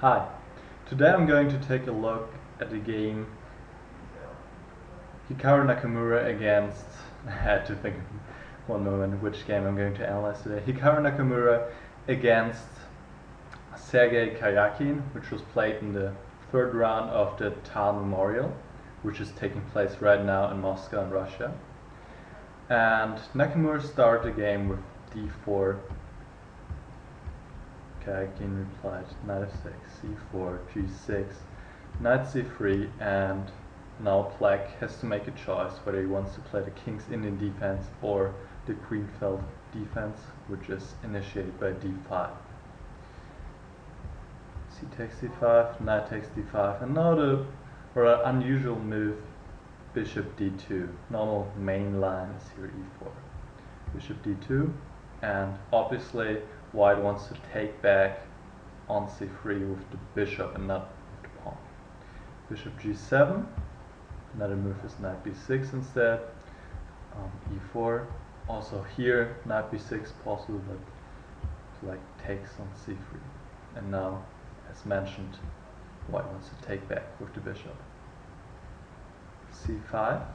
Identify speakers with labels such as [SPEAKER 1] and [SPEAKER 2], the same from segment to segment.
[SPEAKER 1] Hi, today I'm going to take a look at the game Hikaru Nakamura against, I had to think one moment which game I'm going to analyze today. Hikaru Nakamura against Sergey Karjakin, which was played in the third round of the Tal-Memorial, which is taking place right now in Moscow in Russia. And Nakamura started the game with d4. Karjakin replied knight f6, c4, g6, knight c3, and now black has to make a choice whether he wants to play the king's Indian defense or the queen feld defense, which is initiated by d5. C takes d5, knight takes d5, and now the rather unusual move, bishop d2. Normal main line is here e4. Bishop d2, and obviously white wants to take back on c3 with the bishop and not with the pawn. Bishop g7, another move is knight b6 instead, e4. Also here knight b6 possible, but black takes on c3. And now, as mentioned, white wants to take back with the bishop. c5,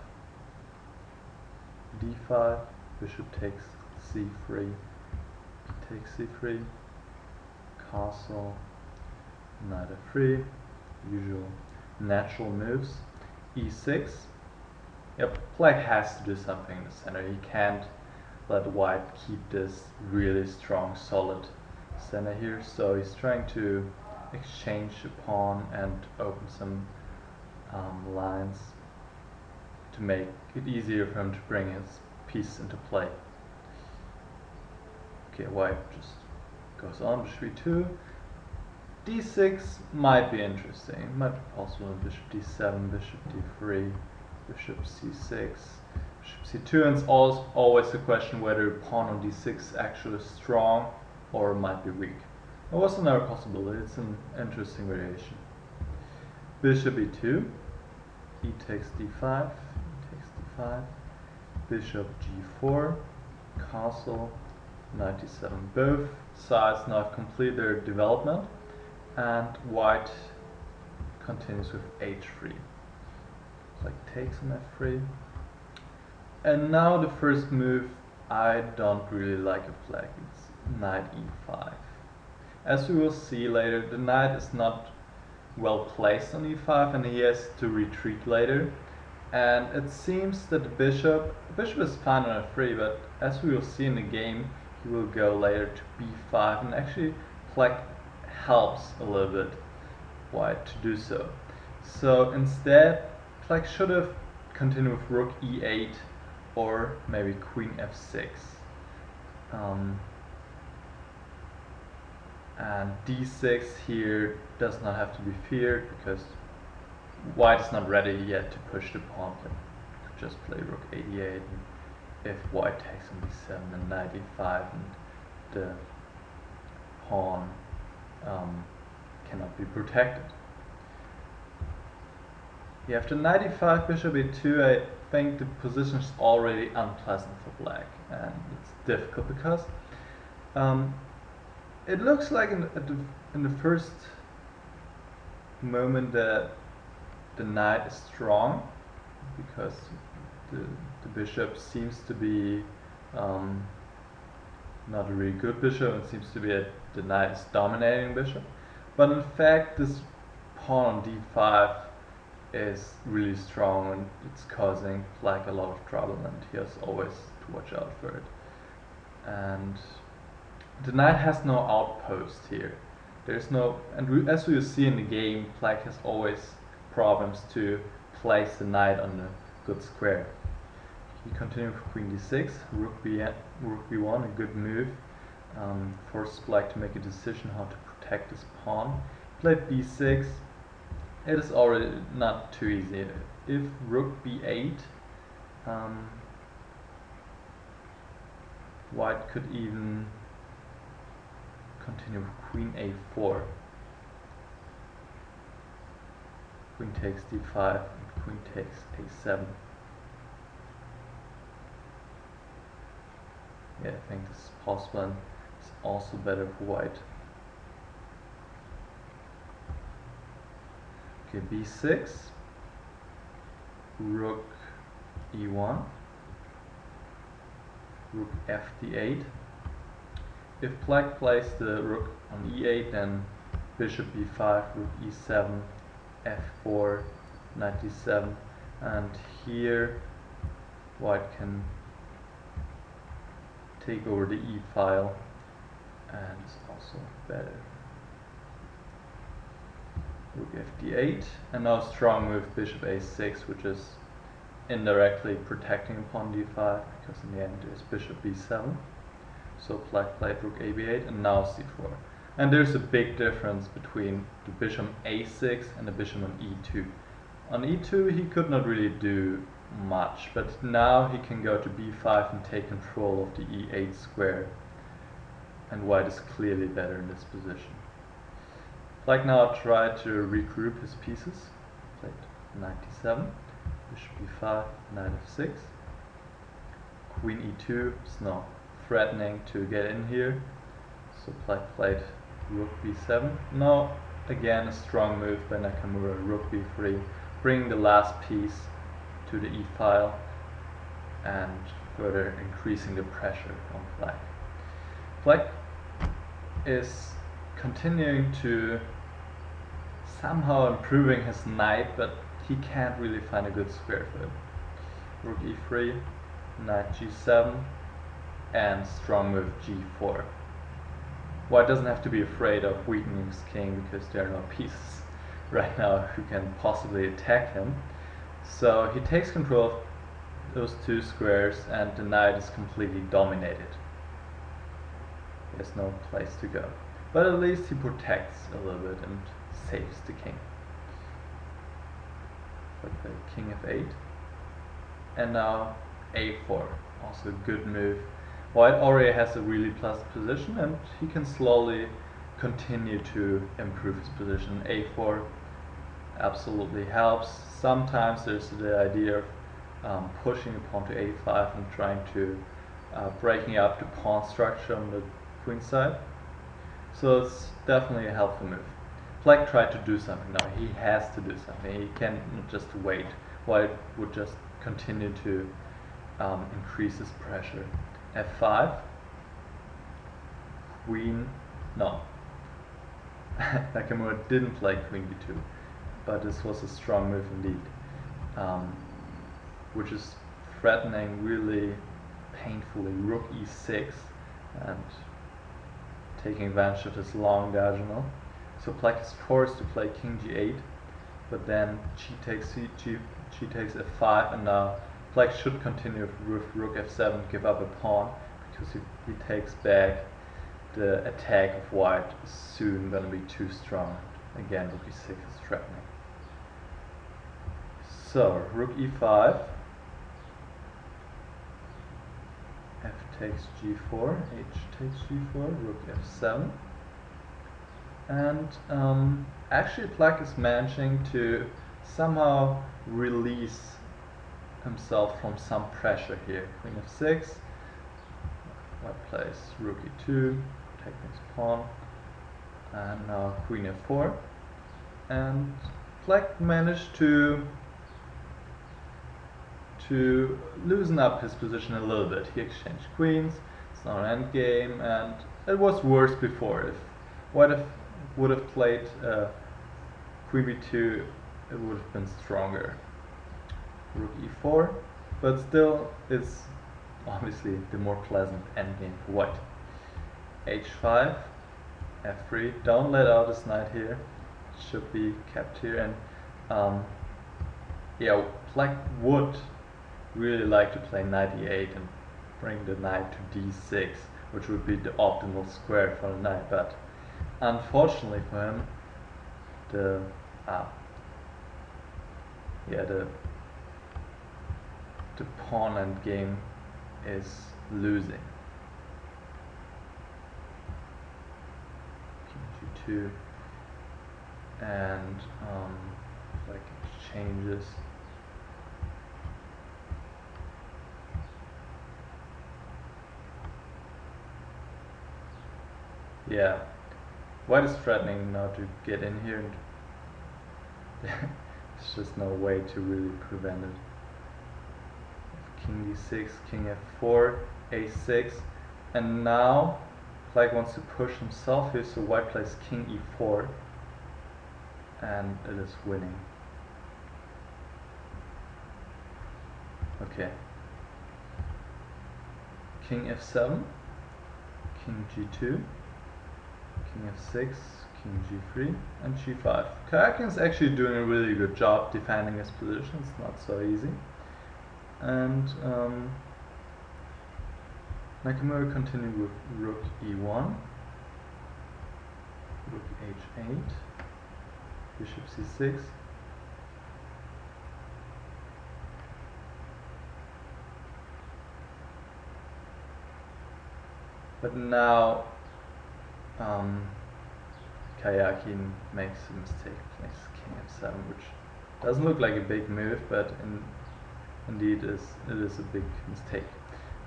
[SPEAKER 1] d5, bishop takes c3, takes c3, castle, knight f3, usual natural moves, e6. Yep, black has to do something in the center. He can't let white keep this really strong, solid center here, so he's trying to exchange a pawn and open some lines to make it easier for him to bring his piece into play. Okay, white just goes on, bishop e2. d6 might be interesting. It might be possible. Bishop d7, bishop d3, bishop c6, bishop c2, and it's always the question whether pawn on d6 is actually strong or might be weak. There was another possibility. It's an interesting variation. Bishop e2, e takes d5, e takes d5, bishop g4, castle, knight d7. Both sides now have completed their development, and white continues with h3. Black takes on f3. And now the first move I don't really like of black. It's knight e5. As we will see later, the knight is not well placed on e5 and he has to retreat later. And it seems that the bishop is fine on f3, but as we will see in the game, he will go later to b5, and actually black helps a little bit white to do so. So instead, black should have continued with rook e8 or maybe queen f6. And d6 here does not have to be feared because white is not ready yet to push the pawn. Black could just play rook a8, and if white takes on d7 and knight e5, and the pawn cannot be protected. Yeah, after knight e5, bishop e2, I think the position is already unpleasant for black, and it's difficult because it looks like in the first moment that the knight is strong because the bishop seems to be not a really good bishop. It seems to be the knight is dominating bishop, but in fact this pawn on d5 is really strong and it's causing black a lot of trouble, and he has always to watch out for it. And the knight has no outpost here. There's no, and as we will see in the game, black has always problems to place the knight on a good square. He continued with queen d6, rook b1, a good move. Forces black to make a decision how to protect his pawn. Played b6. It is already not too easy. If rook b8, white could even continue with queen a4. Queen takes d5 and queen takes a7. Yeah, I think this is possible, and it's also better for white. Okay, b6, rook e1, rook fd8. If black plays the rook on e8, then bishop b5, rook e7, f4, knight d7, and here white can take over the e file, and it's also better. Rook fd8, and now strong move bishop a6, which is indirectly protecting a pawn d5, because in the end there's bishop b7. So black played rook ab8 and now c4. And there's a big difference between the bishop on a6 and the bishop on e2. On e2 he could not really do much, but now he can go to b5 and take control of the e8 square. And white is clearly better in this position. Black now tried to regroup his pieces. Played knight d7, bishop b5, knight f6. Queen e2 is now threatening to get in here. So black played rook b7. Now again a strong move by Nakamura, rook b3, bringing the last piece to the e file and further increasing the pressure on black. Black is continuing to somehow improving his knight, but he can't really find a good square for it. Rook e3, knight g7, and strong move g4. White doesn't have to be afraid of weakening his king because there are no pieces right now who can possibly attack him. So he takes control of those two squares and the knight is completely dominated. There's no place to go. But at least he protects a little bit and saves the king. Like the king f8. And now a4. Also a good move. White already has a really pleasant position and he can slowly continue to improve his position. a4 absolutely helps. Sometimes there's the idea of pushing a pawn to a5 and trying to breaking up the pawn structure on the queen side. So it's definitely a helpful move. Black tried to do something now. He has to do something. He can't just wait. White would just continue to increase his pressure. f5, queen, no. Nakamura didn't play queen b2, but this was a strong move indeed, which is threatening really painfully rook e6 and taking advantage of this long diagonal. So black is forced to play king g8, but then g takes f5, and now black should continue with rook f7, give up a pawn, because if he takes back, the attack of white is soon going to be too strong. Again, rook e6 is threatening. So, rook e5, f takes g4, h takes g4, rook f7. And actually black is managing to somehow release himself from some pressure here. Queen f6, white plays rook e2, taking his pawn, and now queen f4. And black managed to loosen up his position a little bit. He exchanged queens, it's now an endgame, and it was worse before. If white would have played queen b2, it would have been stronger. Rook e4, but still it's obviously the more pleasant endgame for white. h5, f3, don't let out this knight here, it should be kept here, and yeah, black would really like to play knight e8 and bring the knight to d6, which would be the optimal square for the knight, but unfortunately for him, the pawn endgame is losing. King g2, and like exchanges. Yeah, white is threatening now to get in here and There's just no way to really prevent it. King d6, king f4, a6, and now black wants to push himself here, so white plays king e4, and it is winning. Okay. King f7, king g2, king f6, king g3, and g5. Karjakin is actually doing a really good job defending his position. It's not so easy. And Nakamura continued with rook e1, rook h8, bishop c6, but now Karjakin makes a mistake, plays king f7, which doesn't look like a big move, but indeed it is a big mistake,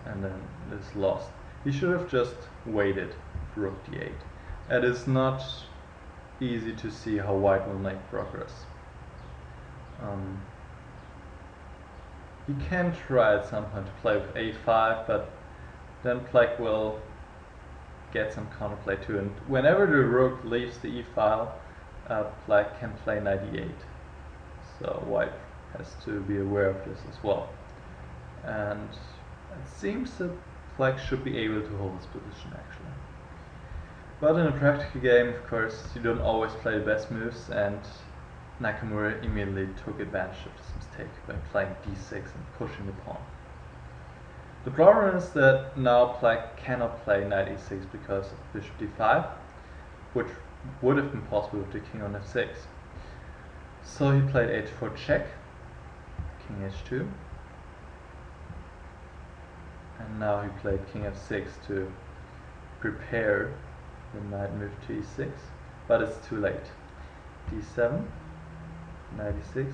[SPEAKER 1] and then it is lost. He should have just waited with rook d8. It is not easy to see how white will make progress. He can try at some point to play with a5, but then black will get some counterplay too, and whenever the rook leaves the e-file, black can play knight e8. So white has to be aware of this as well. And it seems that black should be able to hold his position actually. But in a practical game, of course, you don't always play the best moves, and Nakamura immediately took advantage of this mistake by playing d6 and pushing the pawn. The problem is that now black cannot play knight e6 because of bishop d5, which would have been possible with the king on f6. So he played h4 check, king h2, and now he played king f6 to prepare the knight move to e6, but it's too late. d7, knight e6,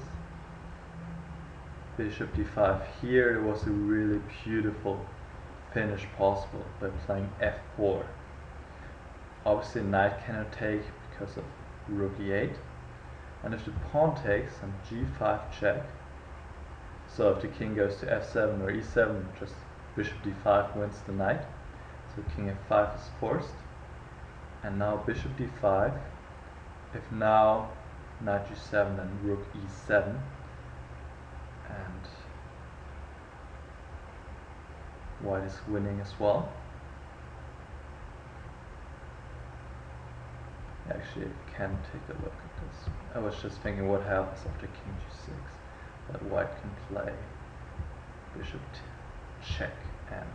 [SPEAKER 1] bishop d5. Here there was a really beautiful finish possible by playing f4. Obviously knight cannot take because of rook e8, and if the pawn takes, then g5 check. So if the king goes to f7 or e7, just bishop d5 wins the knight. So king f5 is forced, and now bishop d5. If now knight g7, then rook e7, and white is winning as well. Actually, I can take a look at this. I was just thinking what happens after king g6, but white can play bishop check and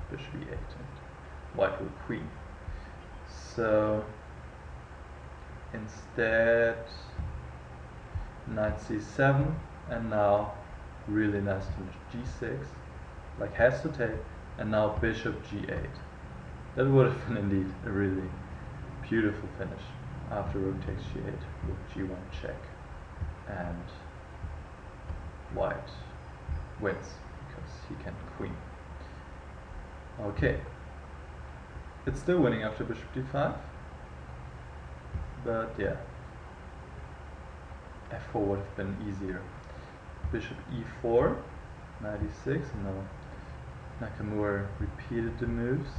[SPEAKER 1] bishop e8, and white will queen. So instead knight c7, and now really nice finish g6, like has to take, and now bishop g8. That would have been indeed a really beautiful finish. After rook takes g8, rook g1 check, and white wins because he can queen. Okay, it's still winning after bishop d5, but yeah, f4 would have been easier. Bishop e4, knight e6, and now Nakamura repeated the moves.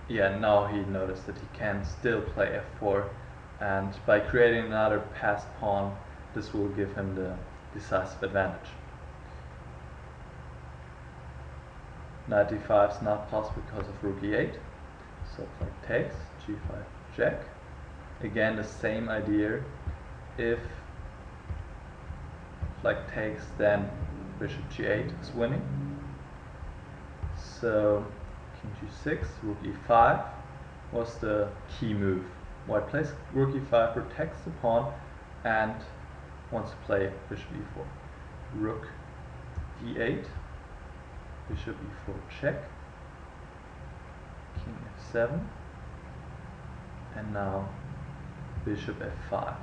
[SPEAKER 1] Yeah, now he noticed that he can still play f4, and by creating another passed pawn, this will give him the decisive advantage. Knight d5 is not possible because of rook e8, so black takes, g5 check. Again, the same idea. If black takes, then bishop g8 is winning. So king g6, rook e5 was the key move. White plays rook e5, protects the pawn, and wants to play bishop e4. Rook d8, bishop e4 check, king f7, and now bishop f5.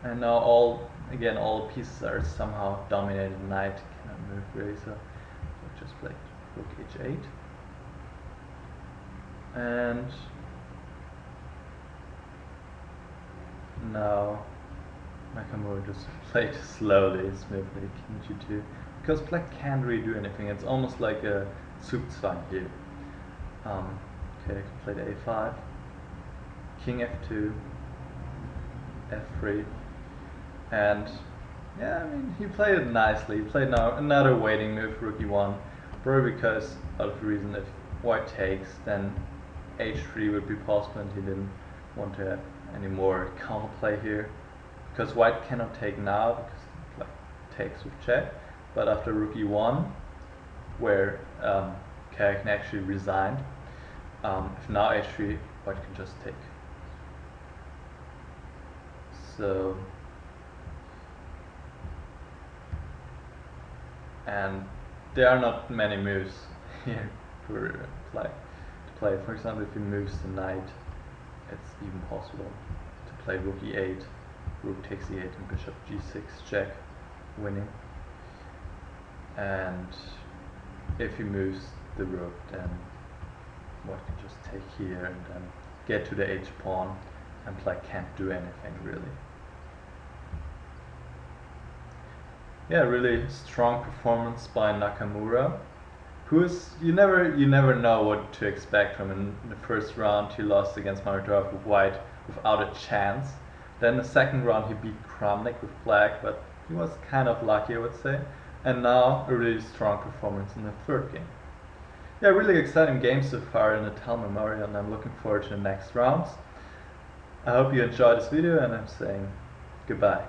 [SPEAKER 1] And now all the pieces are somehow dominated. Knight cannot move really, so just played rook h8. And now Nakamura just played slowly, smoothly, king g2. Because black can't really do anything, it's almost like a Zugzwang here. Okay, I can play the a5, king f2, f3, and yeah, I mean, he played it nicely. He played now another waiting move, rook e1, probably because of the reason if white takes, then h3 would be possible, and he didn't want to have any more counterplay here, because white cannot take now because black takes with check. But after rook e1, where Karjakin actually resigned, if now h3, white can just take. So, and there are not many moves here for play. For example, if he moves the knight, it's even possible to play rook e8, rook takes e8, and bishop g6 check, winning. And if he moves the rook, then white can just take here and then get to the h pawn, and black can't do anything really. Yeah, really strong performance by Nakamura, who is, you never know what to expect from him. In the first round he lost against Maradov with white without a chance. Then the second round he beat Kramnik with black, but he was kind of lucky, I would say. And now a really strong performance in the third game. Yeah, really exciting game so far in the Tal-Memorial, and I'm looking forward to the next rounds. I hope you enjoyed this video, and I'm saying goodbye.